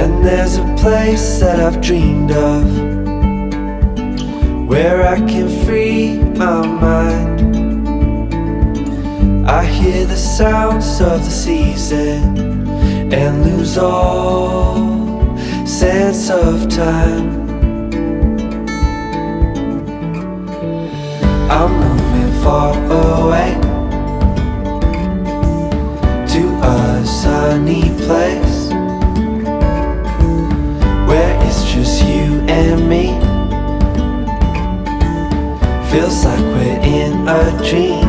And there's a place that I've dreamed of, where I can free my mind. I hear the sounds of the season and lose all sense of time. I'm moving far away to a sunny place where it's just you and me. Feels like we're in a dream.